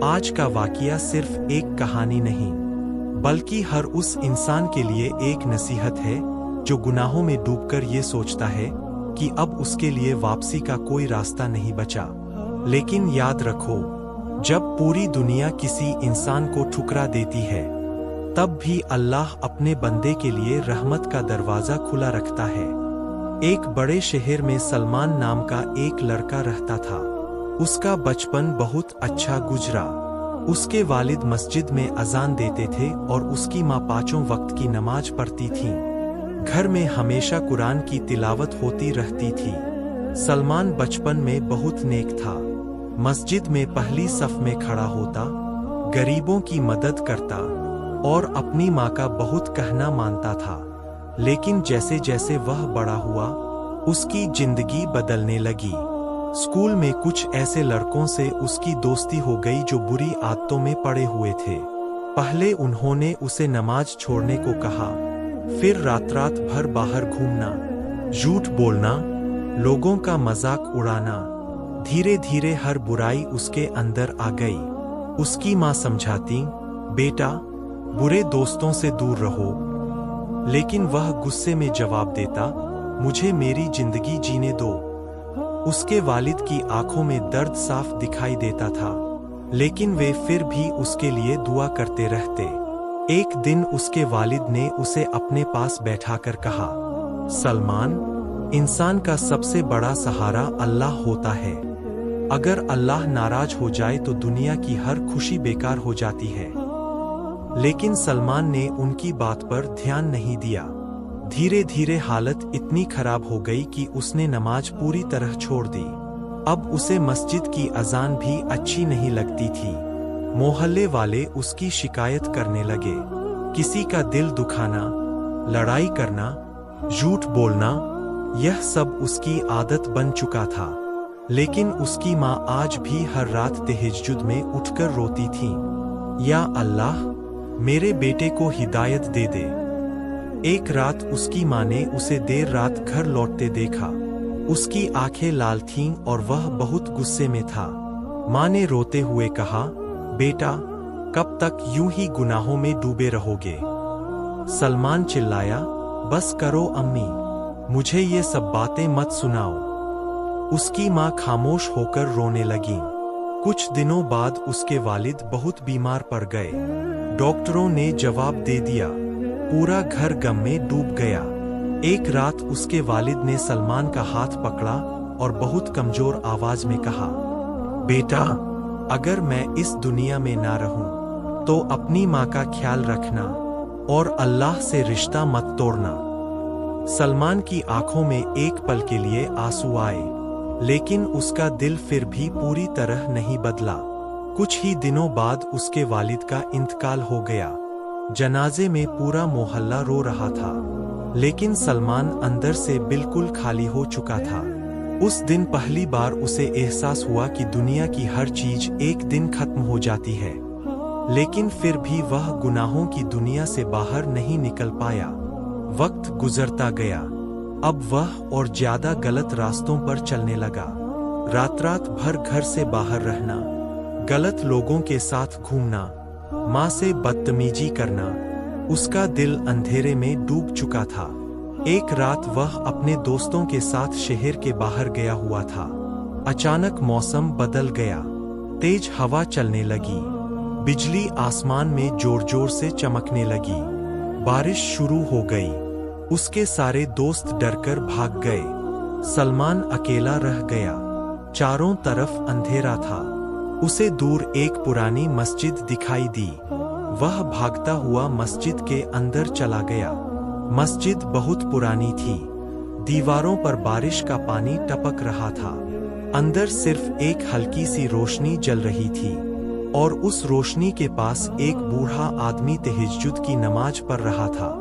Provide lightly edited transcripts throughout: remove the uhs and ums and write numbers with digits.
आज का वाकया सिर्फ एक कहानी नहीं, बल्कि हर उस इंसान के लिए एक नसीहत है जो गुनाहों में डूबकर ये सोचता है कि अब उसके लिए वापसी का कोई रास्ता नहीं बचा। लेकिन याद रखो, जब पूरी दुनिया किसी इंसान को ठुकरा देती है, तब भी अल्लाह अपने बंदे के लिए रहमत का दरवाजा खुला रखता है। एक बड़े शहर में सलमान नाम का एक लड़का रहता था। उसका बचपन बहुत अच्छा गुजरा। उसके वालिद मस्जिद में अजान देते थे और उसकी माँ पांचों वक्त की नमाज पढ़ती थीं। घर में हमेशा कुरान की तिलावत होती रहती थी। सलमान बचपन में बहुत नेक था। मस्जिद में पहली सफ में खड़ा होता, गरीबों की मदद करता और अपनी माँ का बहुत कहना मानता था। लेकिन जैसे जैसे वह बड़ा हुआ, उसकी जिंदगी बदलने लगी। स्कूल में कुछ ऐसे लड़कों से उसकी दोस्ती हो गई जो बुरी आदतों में पड़े हुए थे। पहले उन्होंने उसे नमाज छोड़ने को कहा, फिर रात रात भर बाहर घूमना, झूठ बोलना, लोगों का मजाक उड़ाना। धीरे धीरे हर बुराई उसके अंदर आ गई। उसकी माँ समझाती, बेटा, बुरे दोस्तों से दूर रहो, लेकिन वह गुस्से में जवाब देता, मुझे मेरी जिंदगी जीने दो। उसके वालिद की आंखों में दर्द साफ दिखाई देता था, लेकिन वे फिर भी उसके लिए दुआ करते रहते। एक दिन उसके वालिद ने उसे अपने पास बैठाकर कहा, सलमान, इंसान का सबसे बड़ा सहारा अल्लाह होता है। अगर अल्लाह नाराज हो जाए तो दुनिया की हर खुशी बेकार हो जाती है। लेकिन सलमान ने उनकी बात पर ध्यान नहीं दिया। धीरे धीरे हालत इतनी खराब हो गई कि उसने नमाज पूरी तरह छोड़ दी। अब उसे मस्जिद की अजान भी अच्छी नहीं लगती थी। मोहल्ले वाले उसकी शिकायत करने लगे। किसी का दिल दुखाना, लड़ाई करना, झूठ बोलना, यह सब उसकी आदत बन चुका था। लेकिन उसकी माँ आज भी हर रात तहज्जुद में उठकर रोती थी, या अल्लाह, मेरे बेटे को हिदायत दे दे। एक रात उसकी माँ ने उसे देर रात घर लौटते देखा। उसकी आंखें लाल थीं और वह बहुत गुस्से में था। माँ ने रोते हुए कहा, बेटा, कब तक यूं ही गुनाहों में डूबे रहोगे? सलमान चिल्लाया, बस करो अम्मी, मुझे ये सब बातें मत सुनाओ। उसकी माँ खामोश होकर रोने लगी। कुछ दिनों बाद उसके वालिद बहुत बीमार पड़ गए। डॉक्टरों ने जवाब दे दिया। पूरा घर गम में डूब गया। एक रात उसके वालिद ने सलमान का हाथ पकड़ा और बहुत कमजोर आवाज में कहा, बेटा, अगर मैं इस दुनिया में ना रहूं, तो अपनी माँ का ख्याल रखना और अल्लाह से रिश्ता मत तोड़ना। सलमान की आंखों में एक पल के लिए आंसू आए, लेकिन उसका दिल फिर भी पूरी तरह नहीं बदला। कुछ ही दिनों बाद उसके वालिद का इंतकाल हो गया। जनाजे में पूरा मोहल्ला रो रहा था, लेकिन सलमान अंदर से बिल्कुल खाली हो चुका था। उस दिन पहली बार उसे एहसास हुआ कि दुनिया की हर चीज एक दिन खत्म हो जाती है। लेकिन फिर भी वह गुनाहों की दुनिया से बाहर नहीं निकल पाया। वक्त गुजरता गया। अब वह और ज्यादा गलत रास्तों पर चलने लगा। रात रात भर घर से बाहर रहना, गलत लोगों के साथ घूमना, माँ से बदतमीजी करना। उसका दिल अंधेरे में डूब चुका था। एक रात वह अपने दोस्तों के साथ शहर के बाहर गया हुआ था। अचानक मौसम बदल गया। तेज हवा चलने लगी। बिजली आसमान में जोर जोर से चमकने लगी। बारिश शुरू हो गई। उसके सारे दोस्त डरकर भाग गए। सलमान अकेला रह गया। चारों तरफ अंधेरा था। उसे दूर एक पुरानी मस्जिद दिखाई दी। वह भागता हुआ मस्जिद के अंदर चला गया। मस्जिद बहुत पुरानी थी। दीवारों पर बारिश का पानी टपक रहा था। अंदर सिर्फ एक हल्की सी रोशनी जल रही थी, और उस रोशनी के पास एक बूढ़ा आदमी तहज्जुद की नमाज पढ़ रहा था।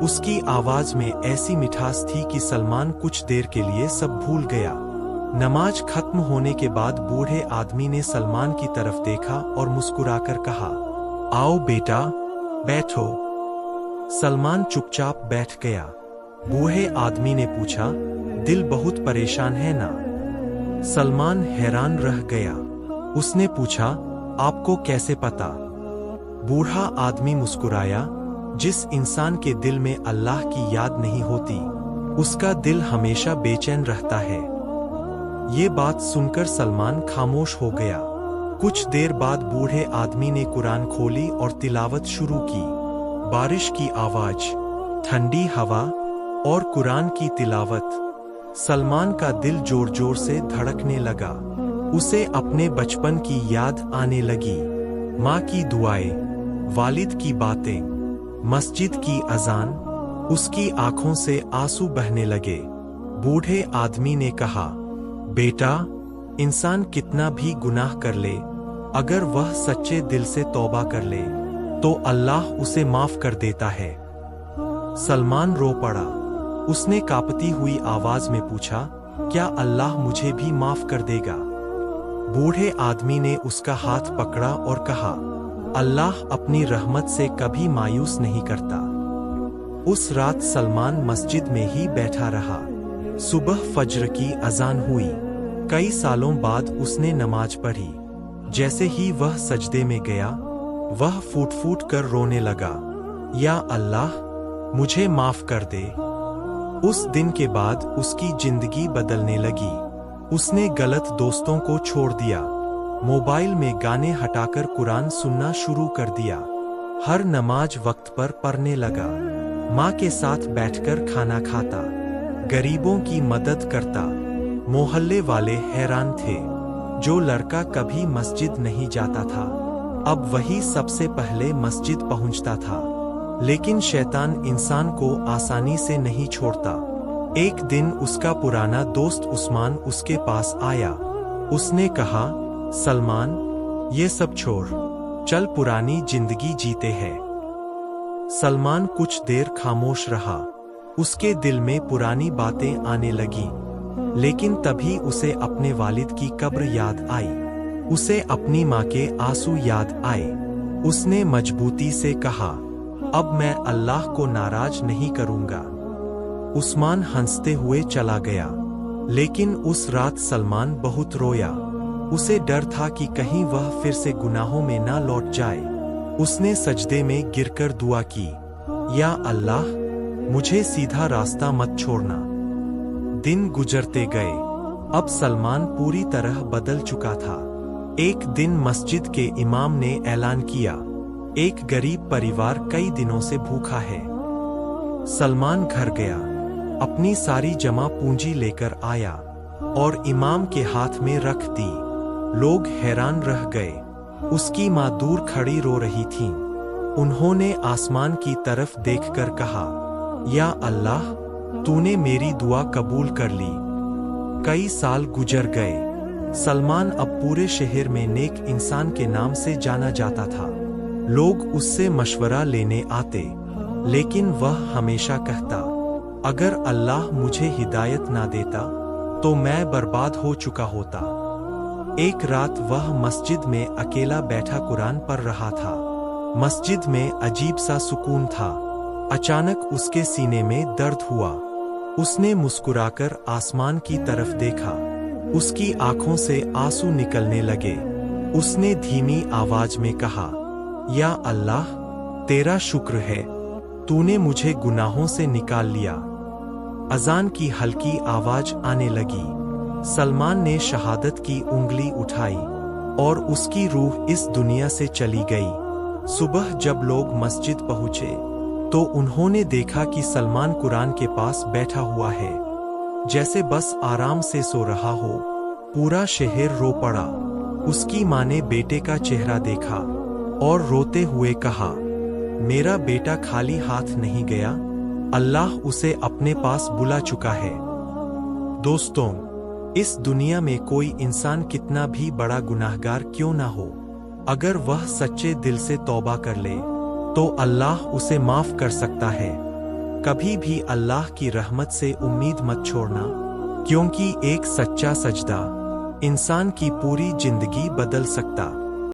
उसकी आवाज में ऐसी मिठास थी कि सलमान कुछ देर के लिए सब भूल गया। नमाज खत्म होने के बाद बूढ़े आदमी ने सलमान की तरफ देखा और मुस्कुराकर कहा, आओ बेटा, बैठो। सलमान चुपचाप बैठ गया। बूढ़े आदमी ने पूछा, दिल बहुत परेशान है ना? सलमान हैरान रह गया। उसने पूछा, आपको कैसे पता? बूढ़ा आदमी मुस्कुराया, जिस इंसान के दिल में अल्लाह की याद नहीं होती, उसका दिल हमेशा बेचैन रहता है। ये बात सुनकर सलमान खामोश हो गया। कुछ देर बाद बूढ़े आदमी ने कुरान खोली और तिलावत शुरू की। बारिश की आवाज, ठंडी हवा और कुरान की तिलावत। सलमान का दिल जोर जोर से धड़कने लगा। उसे अपने बचपन की याद आने लगी। माँ की दुआएं, वालिद की बातें, मस्जिद की अजान। उसकी आंखों से आंसू बहने लगे। बूढ़े आदमी ने कहा, बेटा, इंसान कितना भी गुनाह कर ले, अगर वह सच्चे दिल से तौबा कर ले तो अल्लाह उसे माफ कर देता है। सलमान रो पड़ा। उसने कांपती हुई आवाज में पूछा, क्या अल्लाह मुझे भी माफ कर देगा? बूढ़े आदमी ने उसका हाथ पकड़ा और कहा, अल्लाह अपनी रहमत से कभी मायूस नहीं करता। उस रात सलमान मस्जिद में ही बैठा रहा। सुबह फज्र की अजान हुई। कई सालों बाद उसने नमाज पढ़ी। जैसे ही वह सजदे में गया, वह फूट फूट कर रोने लगा, या अल्लाह, मुझे माफ कर दे। उस दिन के बाद उसकी जिंदगी बदलने लगी। उसने गलत दोस्तों को छोड़ दिया, मोबाइल में गाने हटाकर कुरान सुनना शुरू कर दिया, हर नमाज वक्त पर पढ़ने लगा, माँ के साथ बैठकर खाना खाता, गरीबों की मदद करता। मोहल्ले वाले हैरान थे, जो लड़का कभी मस्जिद नहीं जाता था, अब वही सबसे पहले मस्जिद पहुंचता था। लेकिन शैतान इंसान को आसानी से नहीं छोड़ता। एक दिन उसका पुराना दोस्त उस्मान उसके पास आया। उसने कहा, सलमान, ये सब छोड़, चल पुरानी जिंदगी जीते हैं। सलमान कुछ देर खामोश रहा। उसके दिल में पुरानी बातें आने लगी। लेकिन तभी उसे अपने वालिद की कब्र याद आई। उसे अपनी माँ के आंसू याद आए। उसने मजबूती से कहा, अब मैं अल्लाह को नाराज नहीं करूंगा। उस्मान हंसते हुए चला गया। लेकिन उस रात सलमान बहुत रोया। उसे डर था कि कहीं वह फिर से गुनाहों में ना लौट जाए। उसने सजदे में गिरकर दुआ की, या अल्लाह, मुझे सीधा रास्ता मत छोड़ना। दिन गुजरते गए। अब सलमान पूरी तरह बदल चुका था। एक दिन मस्जिद के इमाम ने ऐलान किया, एक गरीब परिवार कई दिनों से भूखा है। सलमान घर गया, अपनी सारी जमा पूंजी लेकर आया और इमाम के हाथ में रख दी। लोग हैरान रह गए। उसकी माँ दूर खड़ी रो रही थीं। उन्होंने आसमान की तरफ देखकर कहा, या अल्लाह, तूने मेरी दुआ कबूल कर ली। कई साल गुजर गए। सलमान अब पूरे शहर में नेक इंसान के नाम से जाना जाता था। लोग उससे मशवरा लेने आते, लेकिन वह हमेशा कहता, अगर अल्लाह मुझे हिदायत ना देता तो मैं बर्बाद हो चुका होता। एक रात वह मस्जिद में अकेला बैठा कुरान पढ़ रहा था। मस्जिद में अजीब सा सुकून था। अचानक उसके सीने में दर्द हुआ। उसने मुस्कुराकर आसमान की तरफ देखा। उसकी आंखों से आंसू निकलने लगे। उसने धीमी आवाज में कहा, या अल्लाह, तेरा शुक्र है, तूने मुझे गुनाहों से निकाल लिया। अजान की हल्की आवाज आने लगी। सलमान ने शहादत की उंगली उठाई और उसकी रूह इस दुनिया से चली गई। सुबह जब लोग मस्जिद पहुंचे तो उन्होंने देखा कि सलमान कुरान के पास बैठा हुआ है, जैसे बस आराम से सो रहा हो। पूरा शहर रो पड़ा। उसकी माँ ने बेटे का चेहरा देखा और रोते हुए कहा, मेरा बेटा खाली हाथ नहीं गया, अल्लाह उसे अपने पास बुला चुका है। दोस्तों, इस दुनिया में कोई इंसान कितना भी बड़ा गुनाहगार क्यों ना हो, अगर वह सच्चे दिल से तौबा कर ले तो अल्लाह उसे माफ कर सकता है। कभी भी अल्लाह की रहमत से उम्मीद मत छोड़ना, क्योंकि एक सच्चा सजदा इंसान की पूरी जिंदगी बदल सकता।